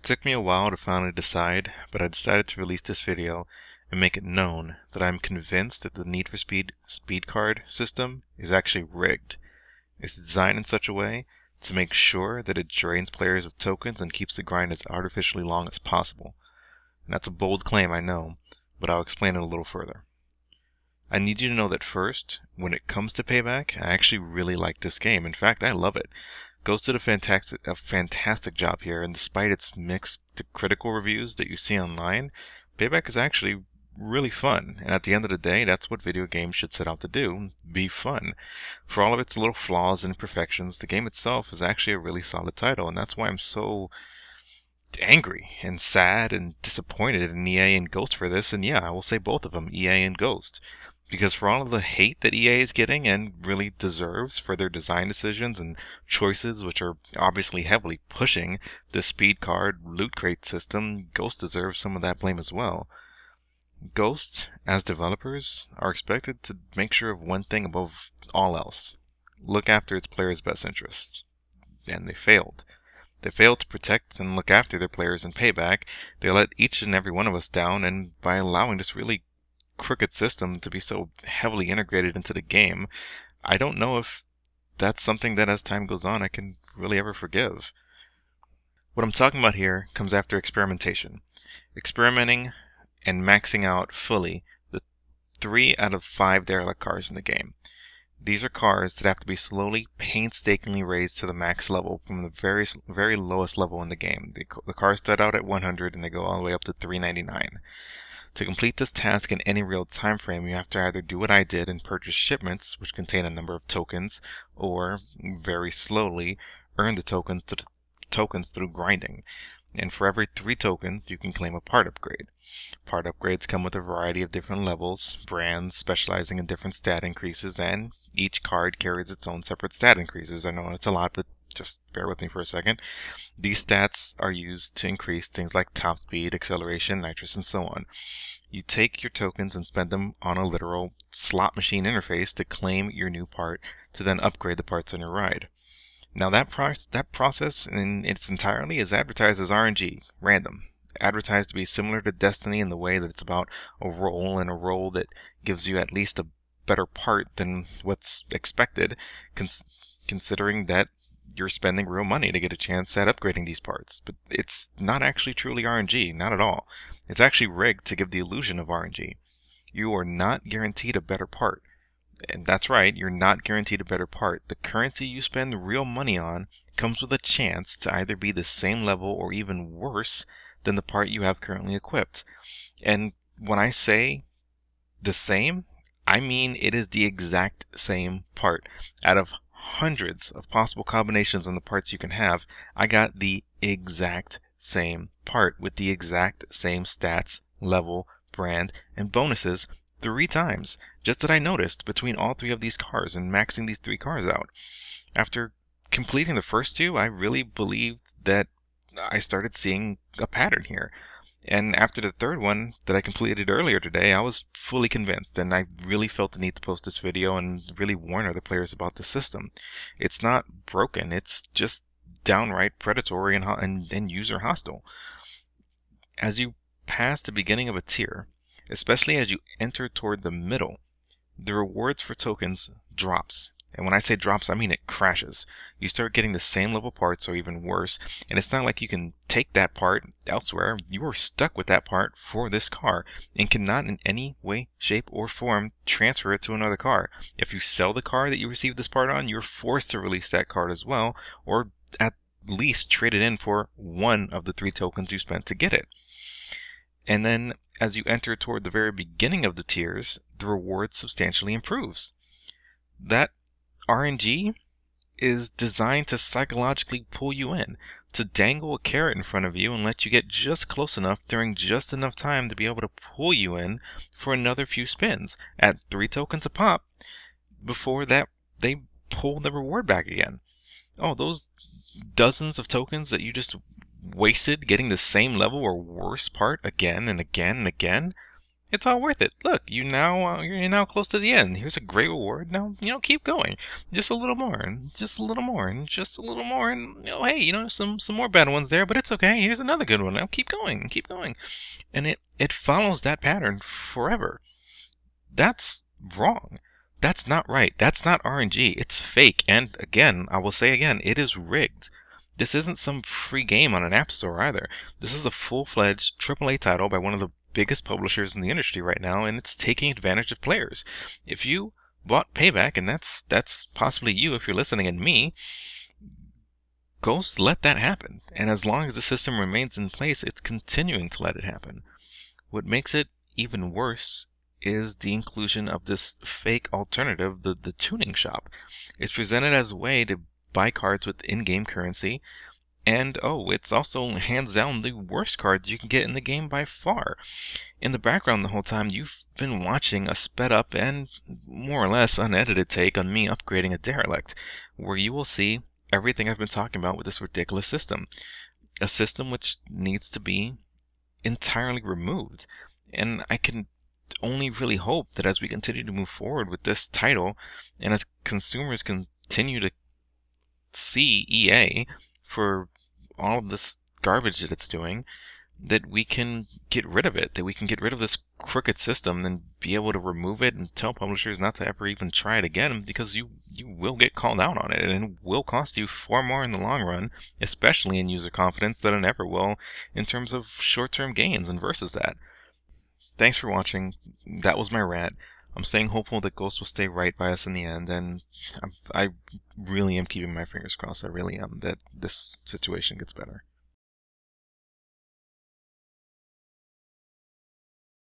took me a while to finally decide, but I decided to release this video and make it known that I'm convinced that the Need for Speed card system is actually rigged. It's designed in such a way to make sure that it drains players of tokens and keeps the grind as artificially long as possible. And that's a bold claim, I know, but I'll explain it a little further. I need you to know that first, when it comes to Payback, I actually really like this game. In fact, I love it. Ghost did a fantastic job here, and despite its mixed to critical reviews that you see online, Payback is actually really fun. And at the end of the day, that's what video games should set out to do, be fun. For all of its little flaws and imperfections, the game itself is actually a really solid title, and that's why I'm so angry and sad and disappointed in EA and Ghost for this. And yeah, I will say both of them, EA and Ghost. Because for all of the hate that EA is getting, and really deserves for their design decisions and choices, which are obviously heavily pushing the speed card loot crate system, Ghost deserves some of that blame as well. Ghost, as developers, are expected to make sure of one thing above all else: look after its players' best interests. And they failed. They failed to protect and look after their players in Payback. They let each and every one of us down, and by allowing this really crooked system to be so heavily integrated into the game, I don't know if that's something that as time goes on I can really ever forgive. What I'm talking about here comes after experimentation. Experimenting and maxing out fully the 3 out of 5 derelict cars in the game. These are cars that have to be slowly, painstakingly raised to the max level from the very lowest level in the game. The cars start out at 100 and they go all the way up to 399. To complete this task in any real time frame, you have to either do what I did and purchase shipments, which contain a number of tokens, or very slowly earn the tokens through grinding. And for every 3 tokens, you can claim a part upgrade. Part upgrades come with a variety of different levels, brands specializing in different stat increases, and each card carries its own separate stat increases. I know it's a lot, but just bear with me for a second. These stats are used to increase things like top speed, acceleration, nitrous, and so on. You take your tokens and spend them on a literal slot machine interface to claim your new part, to then upgrade the parts on your ride. Now that process in its entirety is advertised as RNG, random. Advertised to be similar to Destiny in the way that it's about a roll, and a roll that gives you at least a better part than what's expected, considering that you're spending real money to get a chance at upgrading these parts. But it's not actually truly RNG, not at all. It's actually rigged to give the illusion of RNG. You are not guaranteed a better part. And that's right, you're not guaranteed a better part. The currency you spend real money on comes with a chance to either be the same level or even worse than the part you have currently equipped. And when I say the same, I mean it is the exact same part. Out of hundreds of possible combinations on the parts you can have, I got the exact same part with the exact same stats, level, brand, and bonuses 3 times, just that I noticed between all 3 of these cars and maxing these 3 cars out. After completing the first 2, I really believed that I started seeing a pattern here. And after the 3rd one that I completed earlier today, I was fully convinced, and I really felt the need to post this video and really warn other players about the system. It's not broken, it's just downright predatory and user hostile. As you pass the beginning of a tier, especially as you enter toward the middle, the rewards for tokens drops. And when I say drops, I mean it crashes. You start getting the same level parts or even worse, and it's not like you can take that part elsewhere. You are stuck with that part for this car and cannot in any way, shape, or form transfer it to another car. If you sell the car that you received this part on, you're forced to release that card as well, or at least trade it in for one of the 3 tokens you spent to get it. And then as you enter toward the very beginning of the tiers, the reward substantially improves. That RNG is designed to psychologically pull you in, to dangle a carrot in front of you and let you get just close enough during just enough time to be able to pull you in for another few spins at 3 tokens a pop before that they pull the reward back again. Oh, those dozens of tokens that you just wasted getting the same level or worse part again and again and again, It's all worth it. Look, you're now close to the end. Here's a great reward. Now, keep going. Just a little more, and just a little more, and just a little more, and hey, some more bad ones there, but it's okay. Here's another good one. Now keep going, keep going, and it follows that pattern forever. That's wrong. That's not right. That's not RNG. It's fake. And again, I will say again, it is rigged. This isn't some free game on an app store either. This is a full-fledged AAA title by one of the biggest publishers in the industry right now, and it's taking advantage of players. If you bought Payback, and that's possibly you if you're listening, and me, go let that happen. And as long as the system remains in place, it's continuing to let it happen. What makes it even worse is the inclusion of this fake alternative, the tuning shop. It's presented as a way to buy cards with in-game currency, and it's also hands down the worst cards you can get in the game by far. In the background the whole time, you've been watching a sped up and more or less unedited take on me upgrading a derelict, where you will see everything I've been talking about with this ridiculous system. A system which needs to be entirely removed. And I can only really hope that as we continue to move forward with this title, and as consumers continue to see EA for all of this garbage that it's doing, that we can get rid of it, that we can get rid of this crooked system and be able to remove it and tell publishers not to ever even try it again, because you will get called out on it, and it will cost you far more in the long run, especially in user confidence, than it ever will in terms of short-term gains and versus that. Thanks for watching. That was my rant. I'm staying hopeful that Ghost will stay right by us in the end, and I really am keeping my fingers crossed. I really am, that this situation gets better.